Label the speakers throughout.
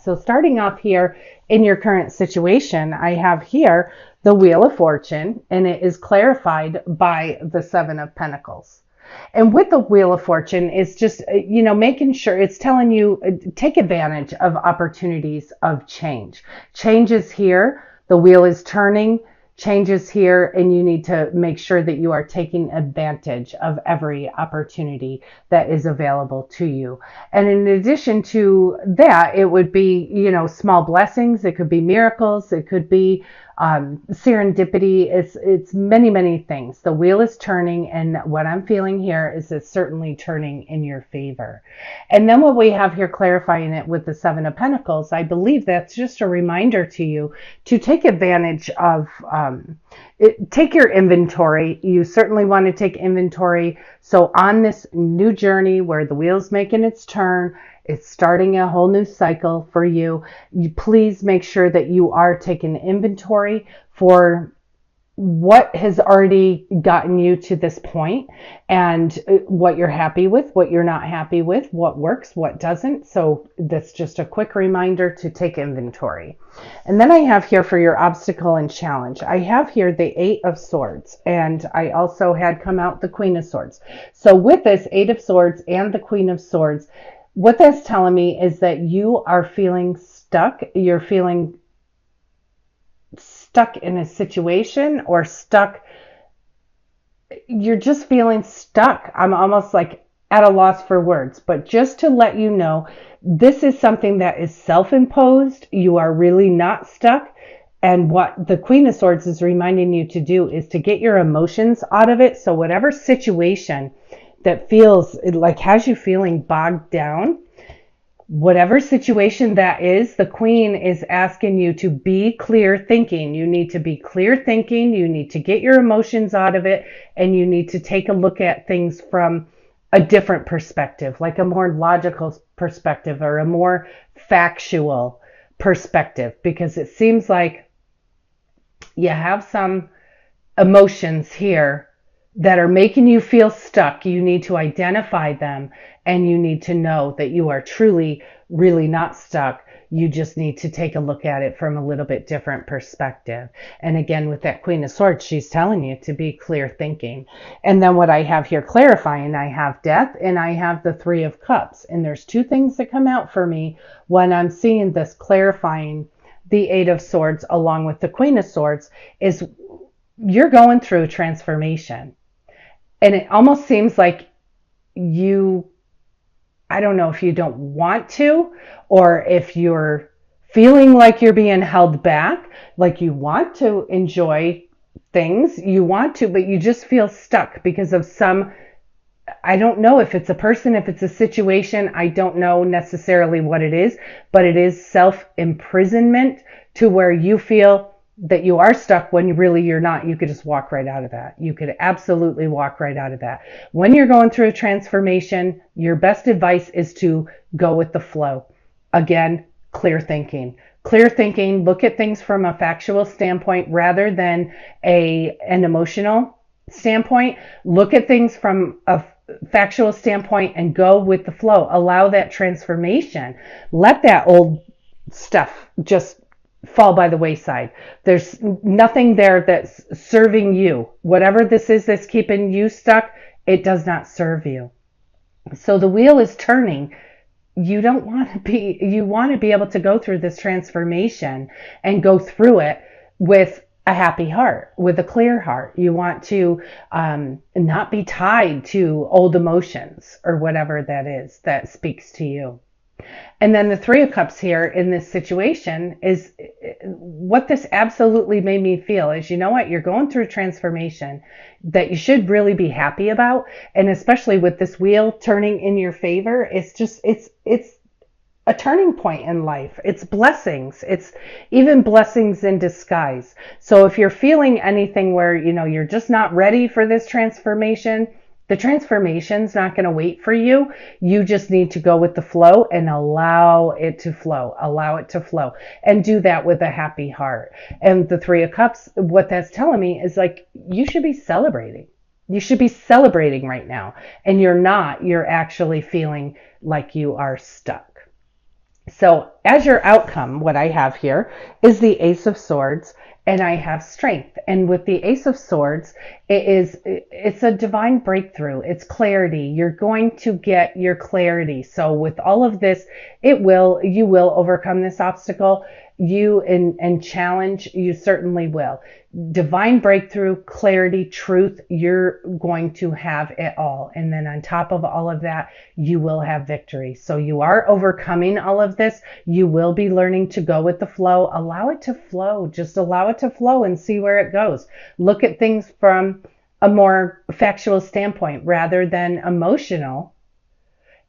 Speaker 1: So starting off here in your current situation, I have here the Wheel of Fortune, and it is clarified by the Seven of Pentacles. And with the Wheel of Fortune, it's just, making sure it's telling you, take advantage of opportunities of change. Change is here. The wheel is turning. Changes here, and you need to make sure that you are taking advantage of every opportunity that is available to you. And in addition to that, it would be, small blessings. It could be miracles. It could be serendipity. It's many, many things. The wheel is turning, and what I'm feeling here is it's certainly turning in your favor. And then what we have here clarifying it with the Seven of Pentacles, I believe that's just a reminder to you to take advantage of, take your inventory. You certainly want to take inventory. So on this new journey where the wheel's making its turn, it's starting a whole new cycle for you. You please make sure that you are taking inventory for what has already gotten you to this point and what you're happy with, what you're not happy with, what works, what doesn't. So that's just a quick reminder to take inventory. And then I have here for your obstacle and challenge, I have here the Eight of Swords, and I also had come out the Queen of Swords. So with this Eight of Swords and the Queen of Swords, what that's telling me is that you are feeling stuck. You're feeling stuck in a situation or stuck. You're just feeling stuck. I'm almost like at a loss for words, but just to let you know, this is something that is self-imposed. You are really not stuck. And what the Queen of Swords is reminding you to do is to get your emotions out of it. So whatever situation that feels like has you feeling bogged down, whatever situation that is, the Queen is asking you to be clear thinking. You need to be clear thinking. You need to get your emotions out of it, and you need to take a look at things from a different perspective, like a more logical perspective or a more factual perspective, because it seems like you have some emotions here that are making you feel stuck. You need to identify them, and you need to know that you are truly, really not stuck. You just need to take a look at it from a little bit different perspective. And again, with that Queen of Swords, she's telling you to be clear thinking. And then what I have here clarifying, I have Death and I have the Three of Cups. And there's two things that come out for me when I'm seeing this clarifying the Eight of Swords along with the Queen of Swords is you're going through a transformation. And it almost seems like I don't know if you don't want to, or if you're feeling like you're being held back, like you want to enjoy things, you want to, but you just feel stuck because of I don't know if it's a person, if it's a situation, I don't know necessarily what it is, but it is self-imprisonment to where you feel that you are stuck when really you're not. You could just walk right out of that. You could absolutely walk right out of that. When you're going through a transformation, your best advice is to go with the flow. Again, clear thinking. Clear thinking, look at things from a factual standpoint rather than an emotional standpoint. Look at things from a factual standpoint and go with the flow. Allow that transformation. Let that old stuff just fall by the wayside. There's nothing there that's serving you. Whatever this is that's keeping you stuck, it does not serve you. So the wheel is turning. You want to be able to go through this transformation and go through it with a happy heart, with a clear heart. You want to not be tied to old emotions or whatever that is that speaks to you. And then the Three of Cups here in this situation is what this absolutely made me feel is, you know what, you're going through transformation that you should really be happy about. And especially with this wheel turning in your favor, it's a turning point in life. It's blessings. It's even blessings in disguise. So if you're feeling anything where, you're just not ready for this transformation, the transformation's not going to wait for you. You just need to go with the flow and allow it to flow. Allow it to flow. And do that with a happy heart. And the Three of Cups, what that's telling me is like, you should be celebrating. You should be celebrating right now. And you're not. You're actually feeling like you are stuck. So as your outcome, what I have here is the Ace of Swords, and I have strength. And with the Ace of Swords, it's a divine breakthrough. It's clarity. You're going to get your clarity. So with all of this, you will overcome this obstacle. And challenge, you certainly will. Divine breakthrough, clarity, truth, you're going to have it all. And then on top of all of that, you will have victory. So you are overcoming all of this. You will be learning to go with the flow. Allow it to flow. Just allow it to flow and see where it goes. Look at things from a more factual standpoint rather than emotional.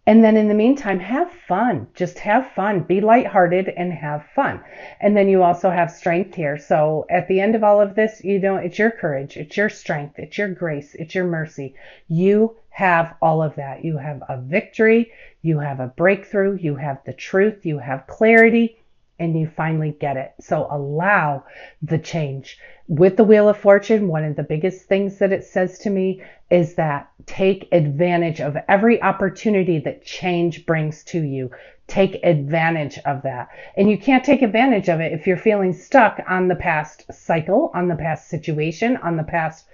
Speaker 1: And then in the meantime, have fun. Just have fun. Be lighthearted and have fun. And then you also have strength here. So at the end of all of this, it's your courage, it's your strength, it's your grace, it's your mercy. You have all of that. You have a victory, you have a breakthrough, you have the truth, you have clarity, and you finally get it. So allow the change. With the Wheel of Fortune, one of the biggest things that it says to me is that take advantage of every opportunity that change brings to you. Take advantage of that. And you can't take advantage of it if you're feeling stuck on the past cycle, on the past situation, on the past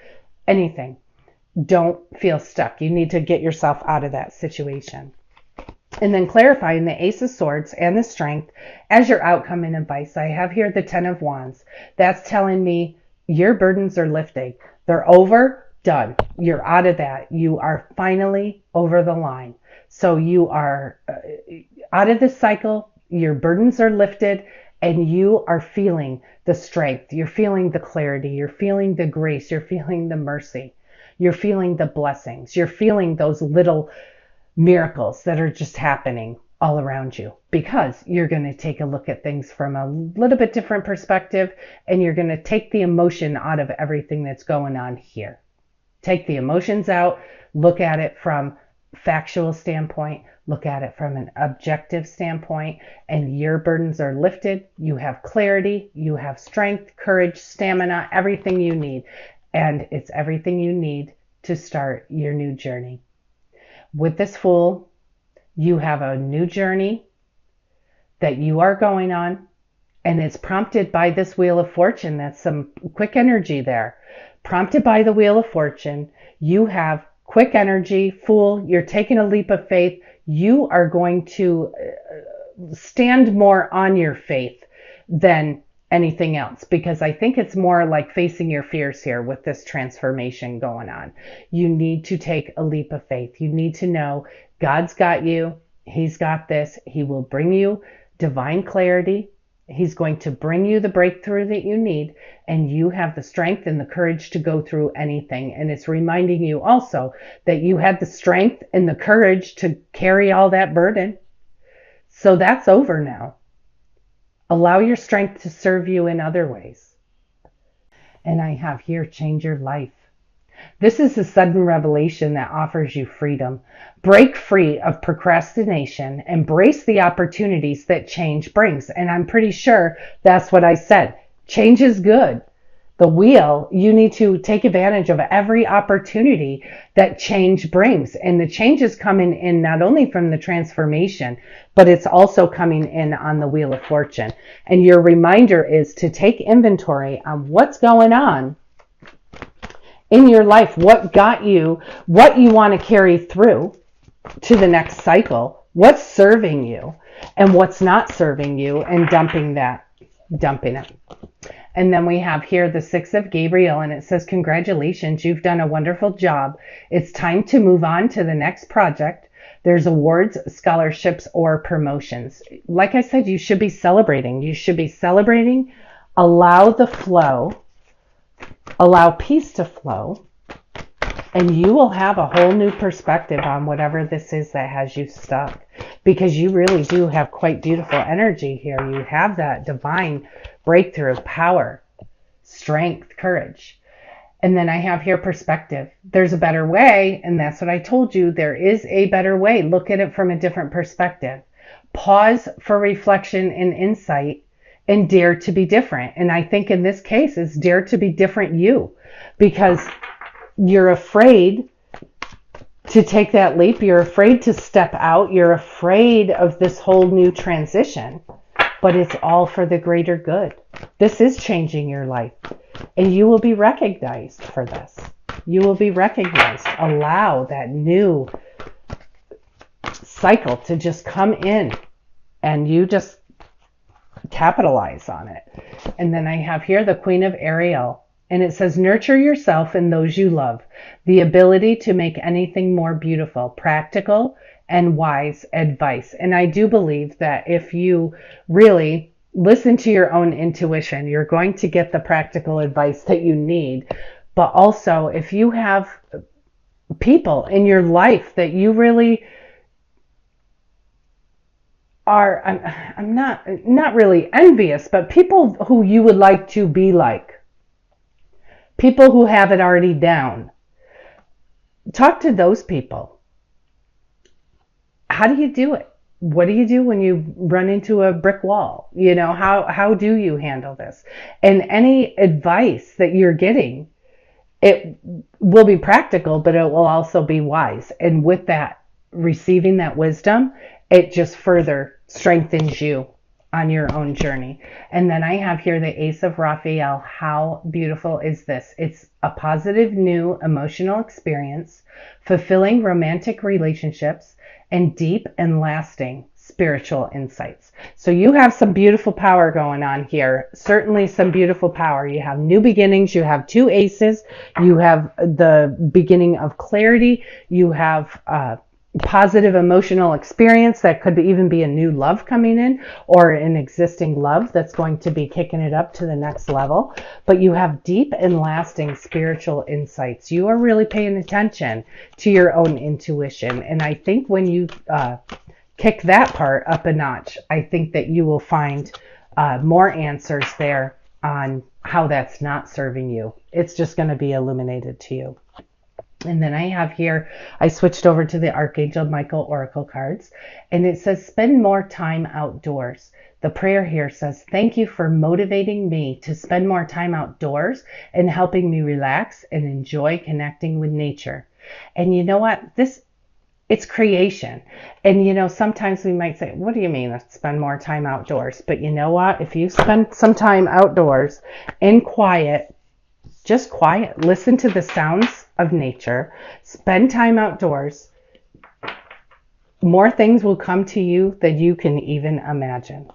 Speaker 1: anything. Don't feel stuck. You need to get yourself out of that situation. And then clarifying the Ace of Swords and the strength as your outcome and advice. I have here the Ten of Wands. That's telling me your burdens are lifting. They're over, done. You're out of that. You are finally over the line. So you are out of this cycle. Your burdens are lifted and you are feeling the strength. You're feeling the clarity. You're feeling the grace. You're feeling the mercy. You're feeling the blessings. You're feeling those little miracles that are just happening all around you, because you're going to take a look at things from a little bit different perspective, and you're going to take the emotion out of everything that's going on here. Take the emotions out, look at it from factual standpoint, look at it from an objective standpoint, and your burdens are lifted. You have clarity, you have strength, courage, stamina, everything you need. And it's everything you need to start your new journey. With this Fool, you have a new journey that you are going on, and it's prompted by this Wheel of Fortune. That's some quick energy there. Prompted by the Wheel of Fortune, you have quick energy. Fool, you're taking a leap of faith. You are going to stand more on your faith than anything else, because I think it's more like facing your fears here with this transformation going on. You need to take a leap of faith. You need to know God's got you. He's got this. He will bring you divine clarity. He's going to bring you the breakthrough that you need, and you have the strength and the courage to go through anything. And it's reminding you also that you had the strength and the courage to carry all that burden. So that's over now. Allow your strength to serve you in other ways. And I have here, change your life. This is a sudden revelation that offers you freedom. Break free of procrastination. Embrace the opportunities that change brings. And I'm pretty sure that's what I said. Change is good. The wheel, you need to take advantage of every opportunity that change brings. And the change is coming in not only from the transformation, but it's also coming in on the Wheel of Fortune. And your reminder is to take inventory on what's going on in your life, what got you, what you want to carry through to the next cycle, what's serving you and what's not serving you, and dumping it. And then we have here the Six of Gabriel, and it says, congratulations, you've done a wonderful job. It's time to move on to the next project. There's awards, scholarships, or promotions. Like I said, you should be celebrating. You should be celebrating. Allow the flow. Allow peace to flow. And you will have a whole new perspective on whatever this is that has you stuck. Because you really do have quite beautiful energy here. You have that divine breakthrough of power, strength, courage. And then I have here perspective. There's a better way, and that's what I told you. There is a better way. Look at it from a different perspective. Pause for reflection and insight, and dare to be different. And I think in this case, it's dare to be different you, because you're afraid to take that leap. You're afraid to step out. You're afraid of this whole new transition, but it's all for the greater good. This is changing your life, and you will be recognized for this. You will be recognized. Allow that new cycle to just come in, and you just capitalize on it. And then I have here the Queen of Ariel, and it says, nurture yourself and those you love, the ability to make anything more beautiful, practical and wise advice. And I do believe that if you really listen to your own intuition, you're going to get the practical advice that you need. But also, if you have people in your life that you really are, I'm not really envious, but people who you would like to be like, people who have it already down, talk to those people. How do you do it? What do you do when you run into a brick wall? You know, how do you handle this? And any advice that you're getting, it will be practical, but it will also be wise. And with that, receiving that wisdom, it just further strengthens you on your own journey. And then I have here the Ace of Raphael. How beautiful is this? It's a positive new emotional experience, fulfilling romantic relationships, and deep and lasting spiritual insights. So you have some beautiful power going on here. Certainly some beautiful power. You have new beginnings. You have two aces. You have the beginning of clarity. You have positive emotional experience that could even be a new love coming in, or an existing love that's going to be kicking it up to the next level. But you have deep and lasting spiritual insights. You are really paying attention to your own intuition. And I think when you kick that part up a notch, I think that you will find more answers there on how that's not serving you. It's just going to be illuminated to you. And then I have here, I switched over to the Archangel Michael Oracle cards, and it says, spend more time outdoors. The prayer here says, thank you for motivating me to spend more time outdoors and helping me relax and enjoy connecting with nature. And you know what? It's creation. And you know, sometimes we might say, what do you mean spend more time outdoors? But you know what? If you spend some time outdoors in quiet, just quiet, listen to the sounds of nature, spend time outdoors, more things will come to you than you can even imagine.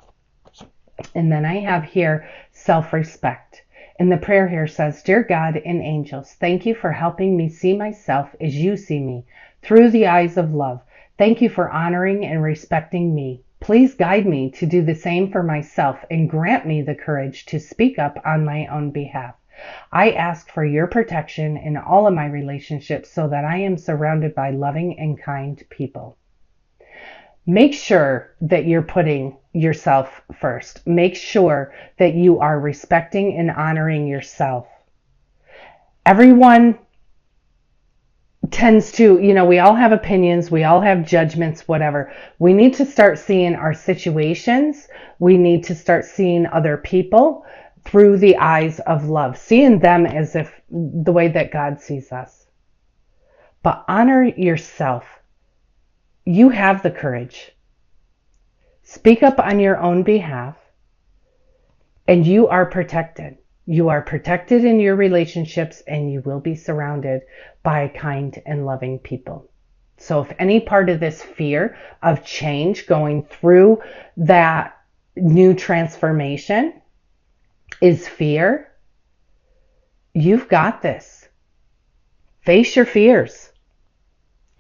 Speaker 1: And then I have here self-respect. And the prayer here says, dear God and angels, thank you for helping me see myself as you see me, through the eyes of love. Thank you for honoring and respecting me. Please guide me to do the same for myself and grant me the courage to speak up on my own behalf. I ask for your protection in all of my relationships so that I am surrounded by loving and kind people. Make sure that you're putting yourself first. Make sure that you are respecting and honoring yourself. Everyone tends to, you know, we all have opinions, we all have judgments, whatever. We need to start seeing our situations. We need to start seeing other people through the eyes of love, seeing them as if the way that God sees us. But honor yourself. You have the courage. Speak up on your own behalf, and you are protected. You are protected in your relationships, and you will be surrounded by kind and loving people. So if any part of this fear of change, going through that new transformation, is fear, you've got this. Face your fears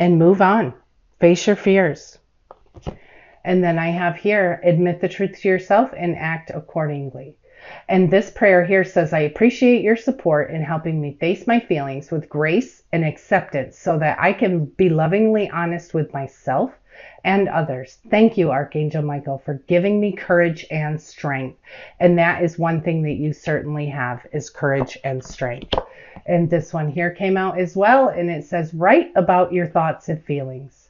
Speaker 1: and move on. Face your fears. And then I have here, admit the truth to yourself and act accordingly. And this prayer here says, I appreciate your support in helping me face my feelings with grace and acceptance so that I can be lovingly honest with myself and others. Thank you, Archangel Michael, for giving me courage and strength. And that is one thing that you certainly have, is courage and strength. And this one here came out as well, and it says, write about your thoughts and feelings.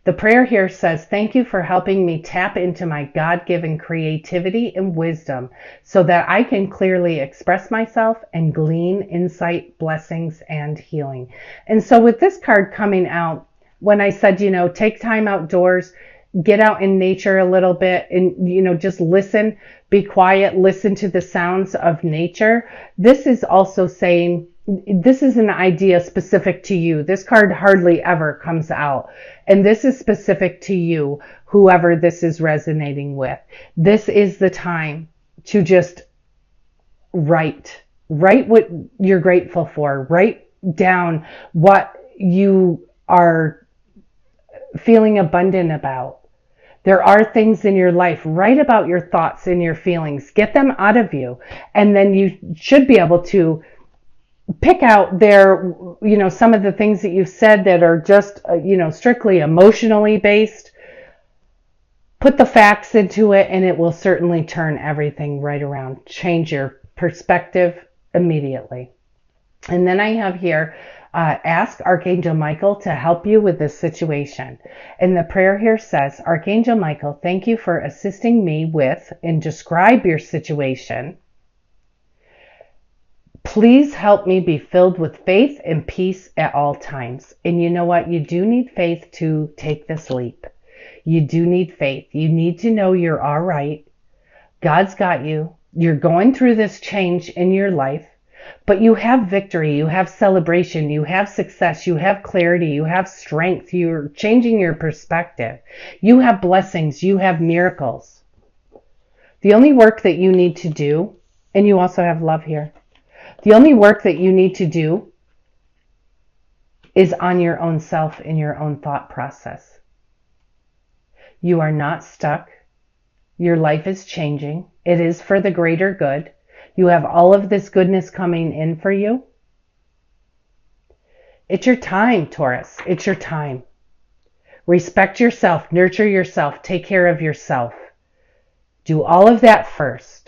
Speaker 1: The prayer here says, thank you for helping me tap into my God-given creativity and wisdom so that I can clearly express myself and glean insight, blessings, and healing. And so with this card coming out, when I said, take time outdoors, get out in nature a little bit and, just listen, be quiet, listen to the sounds of nature. This is also saying, this is an idea specific to you. This card hardly ever comes out. And this is specific to you, whoever this is resonating with. This is the time to just write what you're grateful for. Write down what you are feeling abundant about. There are things in your life. Write about your thoughts and your feelings. Get them out of you. And then you should be able to pick out some of the things that you've said that are just, strictly emotionally based. Put the facts into it and it will certainly turn everything right around. Change your perspective immediately. And then I have here, ask Archangel Michael to help you with this situation. And the prayer here says, Archangel Michael, thank you for assisting me with and describe your situation. Please help me be filled with faith and peace at all times. And you know what? You do need faith to take this leap. You do need faith. You need to know you're all right. God's got you. You're going through this change in your life. But you have victory, you have celebration, you have success, you have clarity, you have strength, you're changing your perspective. You have blessings, you have miracles. The only work that you need to do, and you also have love here, the only work that you need to do is on your own self in your own thought process. You are not stuck. Your life is changing. It is for the greater good. You have all of this goodness coming in for you. It's your time, Taurus. It's your time. Respect yourself, nurture yourself, take care of yourself. Do all of that first.